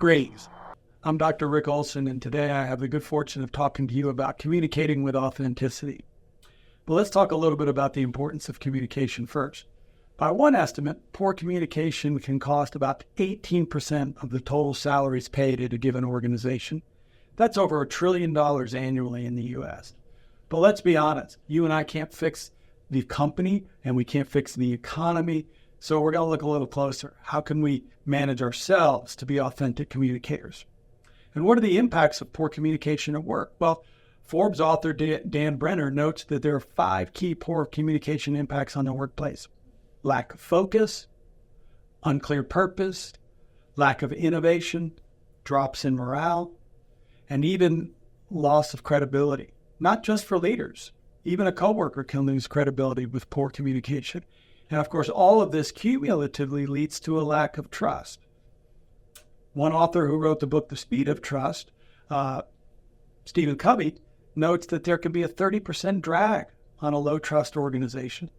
Greetings. I'm Dr. Rick Olson, and today I have the good fortune of talking to you about communicating with authenticity. But let's talk a little bit about the importance of communication first. By one estimate, poor communication can cost about 18% of the total salaries paid at a given organization. That's over $1 trillion annually in the U.S. But let's be honest, you and I can't fix the company and we can't fix the economy. So we're going to look a little closer. How can we manage ourselves to be authentic communicators? And what are the impacts of poor communication at work? Well, Forbes author Dan Brenner notes that there are 5 key poor communication impacts on the workplace: lack of focus, unclear purpose, lack of innovation, drops in morale, and even loss of credibility. Not just for leaders. Even a coworker can lose credibility with poor communication. And of course, all of this cumulatively leads to a lack of trust. One author who wrote the book, The Speed of Trust, Stephen Covey, notes that there can be a 30% drag on a low trust organization.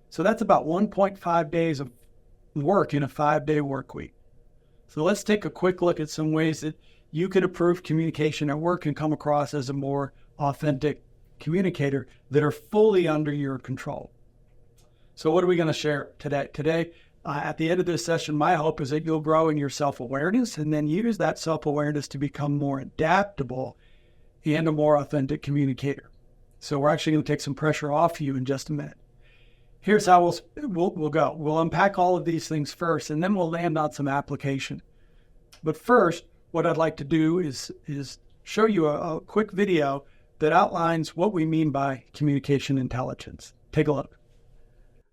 So that's about 1.5 days of work in a 5-day work week. So let's take a quick look at some ways that you can improve communication at work and come across as a more authentic communicator that are fully under your control. So what are we going to share today? Today, at the end of this session, my hope is that you'll grow in your self-awareness and then use that self-awareness to become more adaptable and a more authentic communicator. So we're actually going to take some pressure off you in just a minute. Here's how we'll go. We'll unpack all of these things first, and then we'll land on some application. But first, what I'd like to do is show you a quick video that outlines what we mean by communication intelligence. Take a look.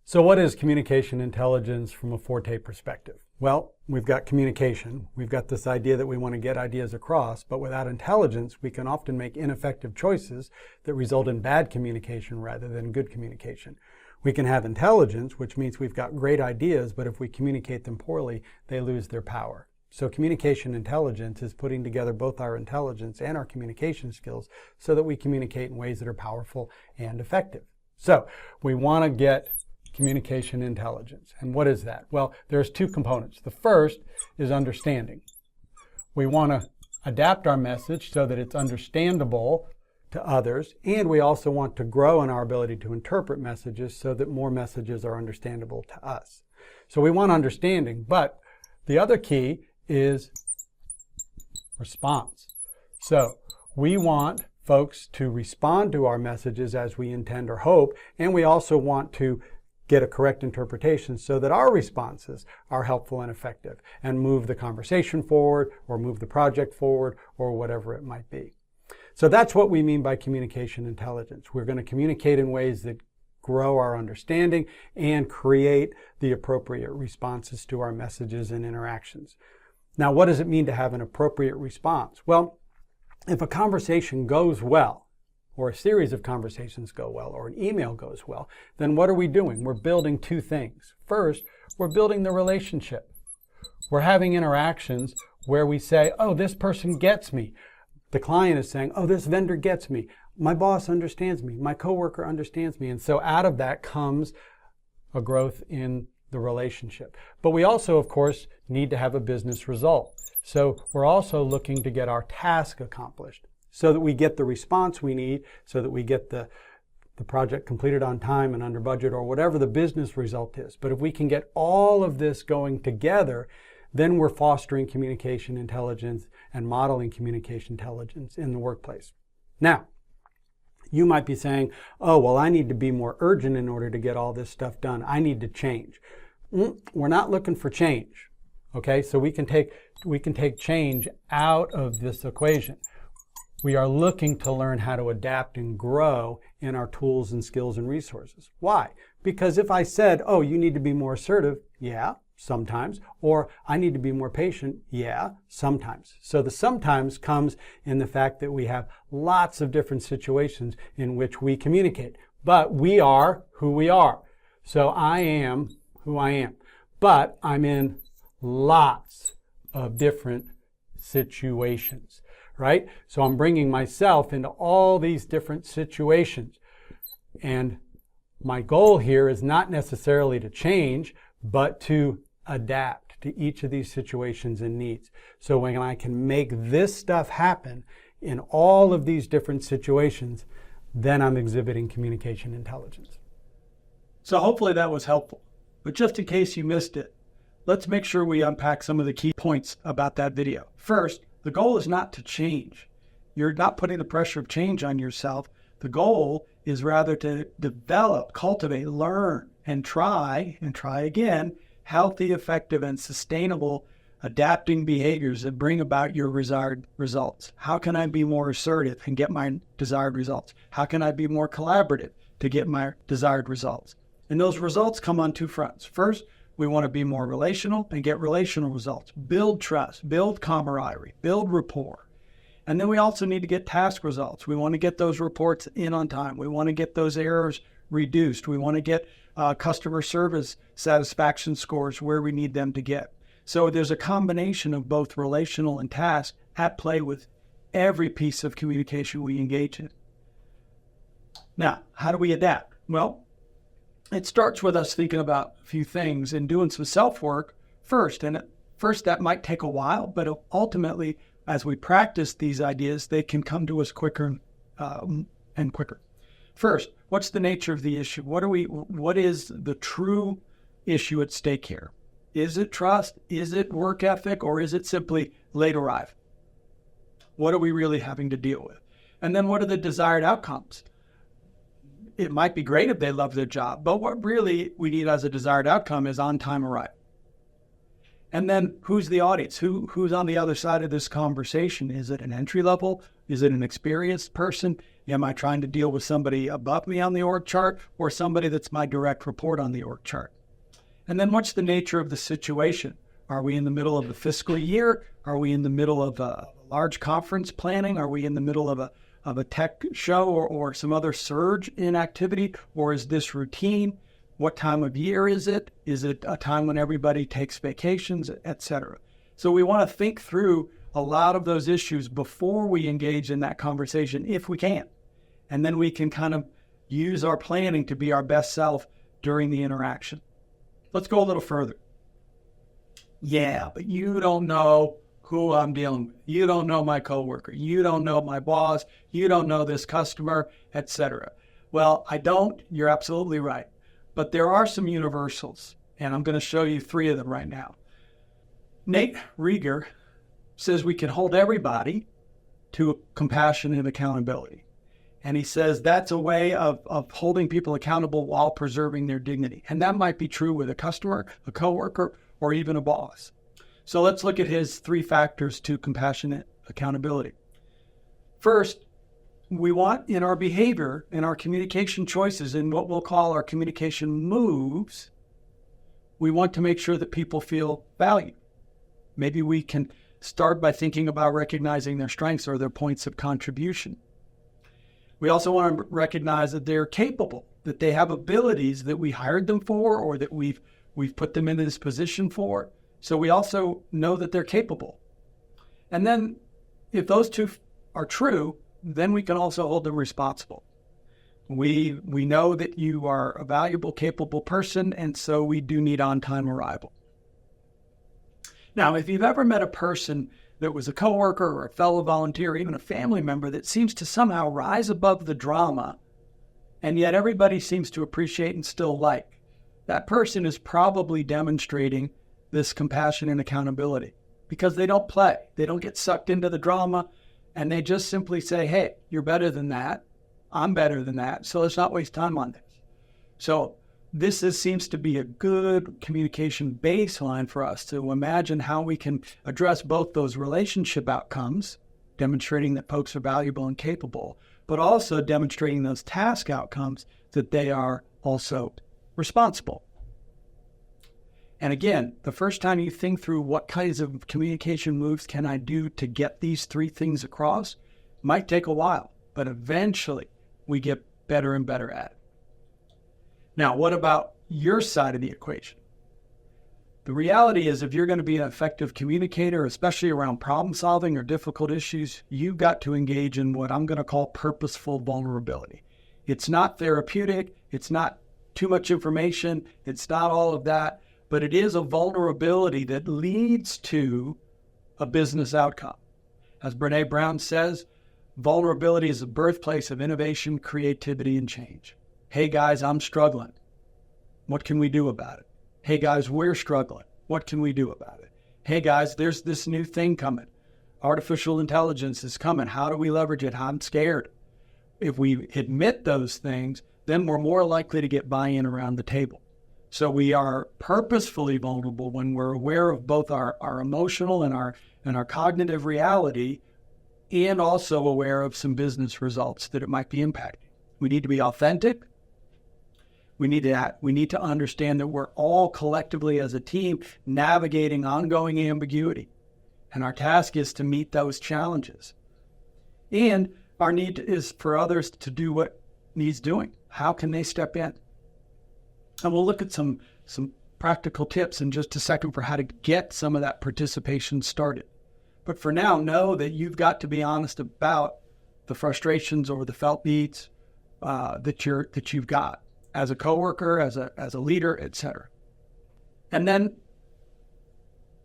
So what is communication intelligence from a Forte perspective? Well, we've got communication. We've got this idea that we want to get ideas across, but without intelligence, we can often make ineffective choices that result in bad communication rather than good communication. We can have intelligence, which means we've got great ideas, but if we communicate them poorly, they lose their power. So communication intelligence is putting together both our intelligence and our communication skills so that we communicate in ways that are powerful and effective. So we want to get communication intelligence. And what is that? Well, there's 2 components. The first is understanding. We want to adapt our message so that it's understandable to others, and we also want to grow in our ability to interpret messages so that more messages are understandable to us. So we want understanding, but the other key is response. So we want folks to respond to our messages as we intend or hope, and we also want to get a correct interpretation so that our responses are helpful and effective and move the conversation forward or move the project forward or whatever it might be. So that's what we mean by communication intelligence. We're going to communicate in ways that grow our understanding and create the appropriate responses to our messages and interactions. Now, what does it mean to have an appropriate response? Well, if a conversation goes well, or a series of conversations go well, or an email goes well, then what are we doing? We're building 2 things. First, we're building the relationship. We're having interactions where we say, oh, this person gets me. The client is saying, oh, this vendor gets me. My boss understands me. My coworker understands me. And so out of that comes a growth in the relationship. But we also, of course, need to have a business result. So we're also looking to get our task accomplished so that we get the response we need, so that we get the project completed on time and under budget or whatever the business result is. But if we can get all of this going together, then we're fostering communication intelligence and modeling communication intelligence in the workplace. Now, you might be saying, oh, well, I need to be more urgent in order to get all this stuff done. I need to change. We're not looking for change. Okay, so we can take change out of this equation. We are looking to learn how to adapt and grow in our tools and skills and resources. Why? Because if I said, oh, you need to be more assertive, yeah, sometimes. Or I need to be more patient, yeah, sometimes. So the sometimes comes in the fact that we have lots of different situations in which we communicate. But we are who we are. So I am who I am. But I'm in lots of different situations. Right? So I'm bringing myself into all these different situations. And my goal here is not necessarily to change, but to adapt, react to each of these situations and needs. So when I can make this stuff happen in all of these different situations, then I'm exhibiting communication intelligence. So hopefully that was helpful. But just in case you missed it, let's make sure we unpack some of the key points about that video. First, the goal is not to change. You're not putting the pressure of change on yourself. The goal is rather to develop, cultivate, learn, and try again, healthy, effective, and sustainable adapting behaviors that bring about your desired results. How can I be more assertive and get my desired results? How can I be more collaborative to get my desired results? And those results come on two fronts. First, we want to be more relational and get relational results. Build trust, build camaraderie, build rapport. And then we also need to get task results. We want to get those reports in on time. We want to get those errors reduced. We want to get customer service satisfaction scores where we need them to get. So there's a combination of both relational and task at play with every piece of communication we engage in. Now, how do we adapt? Well, it starts with us thinking about a few things and doing some self-work first. And at first, that might take a while, but ultimately, as we practice these ideas, they can come to us quicker and quicker. First, what's the nature of the issue? What is the true issue at stake here? Is it trust? Is it work ethic? Or is it simply late arrive? What are we really having to deal with? And then what are the desired outcomes? It might be great if they love their job, but what really we need as a desired outcome is on-time arrival. And then who's the audience? Who's on the other side of this conversation? Is it an entry level? Is it an experienced person? Am I trying to deal with somebody above me on the org chart or somebody that's my direct report on the org chart? And then what's the nature of the situation? Are we in the middle of the fiscal year? Are we in the middle of a large conference planning? Are we in the middle of a tech show or some other surge in activity? Or is this routine? What time of year is it? Is it a time when everybody takes vacations, etc.? So we want to think through a lot of those issues before we engage in that conversation, if we can. And then we can kind of use our planning to be our best self during the interaction. Let's go a little further. Yeah, but you don't know who I'm dealing with. You don't know my coworker. You don't know my boss. You don't know this customer, etc. Well, I don't. You're absolutely right. But there are some universals, and I'm going to show you 3 of them right now. Nate Rieger says we can hold everybody to compassion and accountability. And he says that's a way of holding people accountable while preserving their dignity. And that might be true with a customer, a coworker, or even a boss. So let's look at his 3 factors to compassionate accountability. First, we want in our behavior, in our communication choices, in what we'll call our communication moves, we want to make sure that people feel valued. Maybe we can start by thinking about recognizing their strengths or their points of contribution. We also want to recognize that they're capable, that they have abilities that we hired them for or that we've put them into this position for. So we also know that they're capable. And then if those 2 are true, then we can also hold them responsible. We know that you are a valuable, capable person, and so we do need on-time arrival. Now, if you've ever met a person that was a coworker or a fellow volunteer, or even a family member that seems to somehow rise above the drama, and yet everybody seems to appreciate and still like, that person is probably demonstrating this compassion and accountability because they don't play. They don't get sucked into the drama, and they just simply say, hey, you're better than that. I'm better than that. So let's not waste time on this. So this seems to be a good communication baseline for us to imagine how we can address both those relationship outcomes, demonstrating that folks are valuable and capable, but also demonstrating those task outcomes that they are also responsible. And again, the first time you think through what kinds of communication moves can I do to get these 3 things across, might take a while, but eventually we get better and better at it. Now, what about your side of the equation? The reality is if you're going to be an effective communicator, especially around problem solving or difficult issues, you've got to engage in what I'm going to call purposeful vulnerability. It's not therapeutic. It's not too much information. It's not all of that. but it is a vulnerability that leads to a business outcome. As Brené Brown says, vulnerability is the birthplace of innovation, creativity, and change. Hey guys, I'm struggling. What can we do about it? Hey guys, we're struggling. What can we do about it? Hey guys, there's this new thing coming. Artificial intelligence is coming. How do we leverage it? I'm scared. If we admit those things, then we're more likely to get buy-in around the table. So we are purposefully vulnerable when we're aware of both our emotional and our cognitive reality, and also aware of some business results that it might be impacting. We need to be authentic. We need to understand that we're all collectively as a team navigating ongoing ambiguity. And our task is to meet those challenges. And our need is for others to do what needs doing. How can they step in? And we'll look at some practical tips in just a second for how to get some of that participation started. But for now, know that you've got to be honest about the frustrations or the felt needs that you've got as a coworker, as a leader, etc. And then,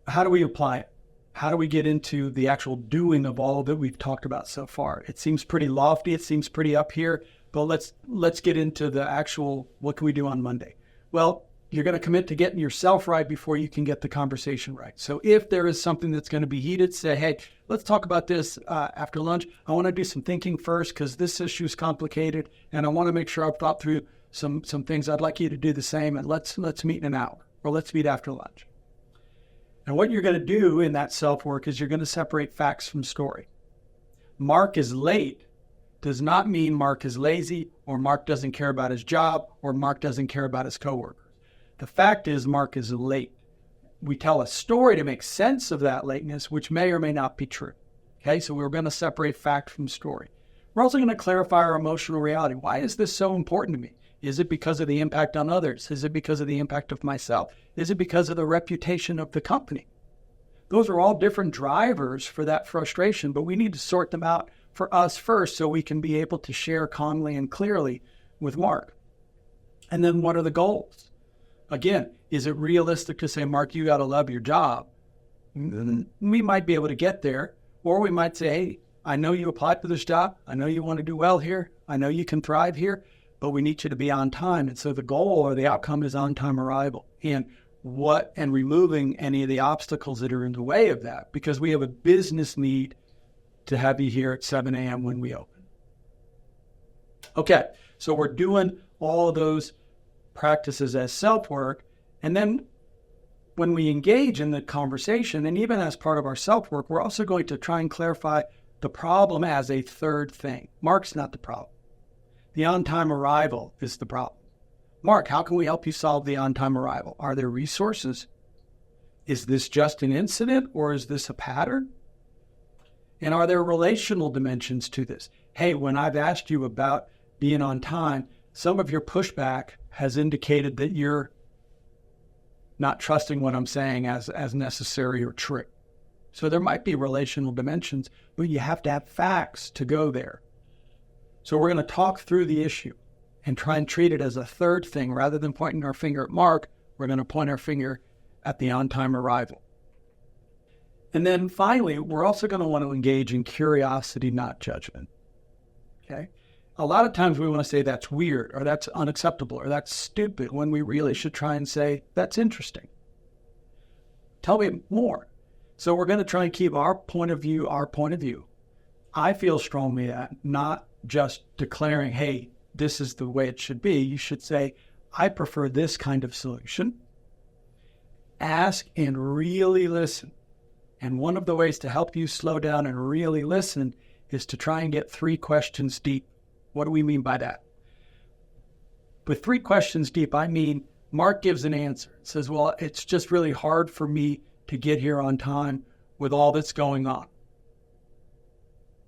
how do we apply it? How do we get into the actual doing of all that we've talked about so far? It seems pretty lofty. It seems pretty up here. But let's get into the actual, what can we do on Monday? Well, you're going to commit to getting yourself right before you can get the conversation right. So if there is something that's going to be heated, say, hey, let's talk about this after lunch. I want to do some thinking first because this issue is complicated, and I want to make sure I've thought through some things. I'd like you to do the same, and let's meet in an hour, or let's meet after lunch. And what you're going to do in that self-work is you're going to separate facts from story. Mark is late does not mean Mark is lazy, or Mark doesn't care about his job, or Mark doesn't care about his coworkers. The fact is Mark is late. We tell a story to make sense of that lateness, which may or may not be true. Okay, so we're going to separate fact from story. We're also going to clarify our emotional reality. Why is this so important to me? Is it because of the impact on others? Is it because of the impact of myself? Is it because of the reputation of the company? Those are all different drivers for that frustration, but we need to sort them out for us first so we can be able to share calmly and clearly with Mark. And then what are the goals? Again, is it realistic to say, Mark, you got to love your job? We might be able to get there, or we might say, hey, I know you applied for this job. I know you want to do well here. I know you can thrive here, but we need you to be on time. And so the goal or the outcome is on-time arrival. And removing any of the obstacles that are in the way of that, because we have a business need to have you here at 7 a.m. when we open. Okay, so we're doing all of those practices as self-work, and then when we engage in the conversation, and even as part of our self-work, we're also going to try and clarify the problem as a third thing. Mark's not the problem. The on-time arrival is the problem. Mark, how can we help you solve the on-time arrival? Are there resources? Is this just an incident, or is this a pattern? And are there relational dimensions to this? Hey, when I've asked you about being on time, some of your pushback has indicated that you're not trusting what I'm saying as necessary or true. So there might be relational dimensions, but you have to have facts to go there. So we're going to talk through the issue and try and treat it as a third thing. Rather than pointing our finger at Mark, we're going to point our finger at the on-time arrival. And then finally, we're also going to want to engage in curiosity, not judgment. Okay? A lot of times we want to say that's weird, or that's unacceptable, or that's stupid, when we really should try and say, that's interesting. Tell me more. So we're going to try and keep our point of view. I feel strongly that, not just declaring, hey, this is the way it should be. You should say, I prefer this kind of solution. Ask and really listen. And one of the ways to help you slow down and really listen is to try and get 3 questions deep. What do we mean by that? With 3 questions deep, I mean, Mark gives an answer. It says, well, it's just really hard for me to get here on time with all that's going on.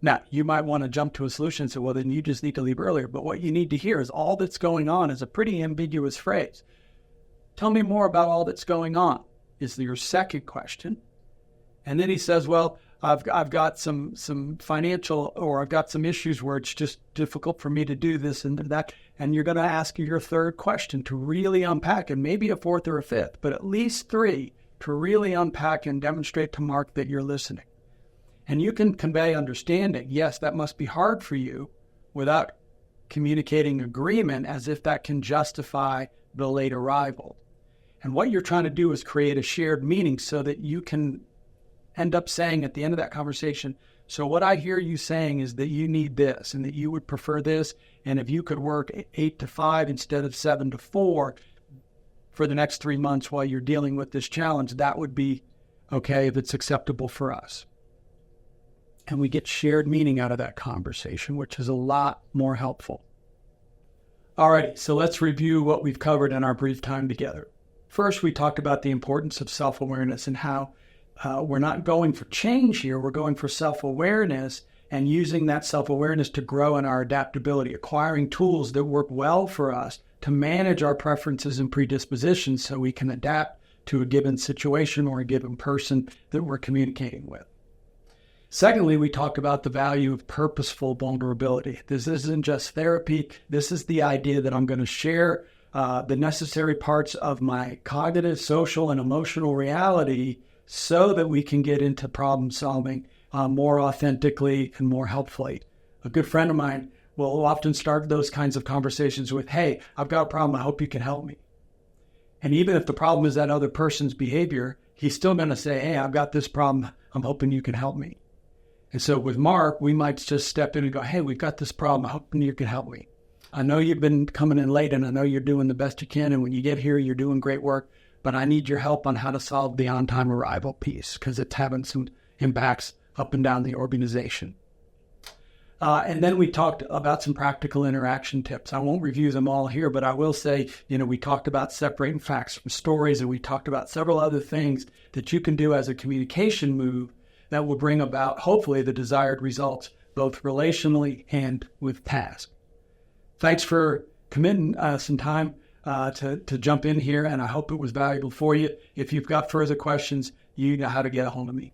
Now, you might want to jump to a solution and say, well, then you just need to leave earlier. But what you need to hear is all that's going on is a pretty ambiguous phrase. Tell me more about all that's going on is your second question. And then he says, well, I've got some financial, or I've got some issues where it's just difficult for me to do this and that. And you're going to ask your third question to really unpack, and maybe a fourth or a fifth, but at least three to really unpack and demonstrate to Mark that you're listening. And you can convey understanding. Yes, that must be hard for you, without communicating agreement as if that can justify the late arrival. And what you're trying to do is create a shared meaning so that you can end up saying at the end of that conversation, so what I hear you saying is that you need this and that you would prefer this. And if you could work 8 to 5 instead of 7 to 4 for the next 3 months while you're dealing with this challenge, that would be okay if it's acceptable for us. And we get shared meaning out of that conversation, which is a lot more helpful. All right, so let's review what we've covered in our brief time together. First, we talked about the importance of self-awareness and how we're not going for change here. We're going for self-awareness and using that self-awareness to grow in our adaptability, acquiring tools that work well for us to manage our preferences and predispositions so we can adapt to a given situation or a given person that we're communicating with. Secondly, we talked about the value of purposeful vulnerability. This isn't just therapy. This is the idea that I'm going to share the necessary parts of my cognitive, social, and emotional reality so that we can get into problem solving more authentically and more helpfully. A good friend of mine will often start those kinds of conversations with, hey, I've got a problem. I hope you can help me. And even if the problem is that other person's behavior, he's still going to say, hey, I've got this problem. I'm hoping you can help me. And so with Mark, we might just step in and go, hey, we've got this problem. I'm hoping you can help me. I know you've been coming in late and I know you're doing the best you can. And when you get here, you're doing great work. But I need your help on how to solve the on-time arrival piece because it's having some impacts up and down the organization. And then we talked about some practical interaction tips. I won't review them all here, but I will say, we talked about separating facts from stories, and we talked about several other things that you can do as a communication move that will bring about, hopefully, the desired results, both relationally and with tasks. Thanks for committing some time to jump in here, and I hope it was valuable for you. If you've got further questions, you know how to get a hold of me.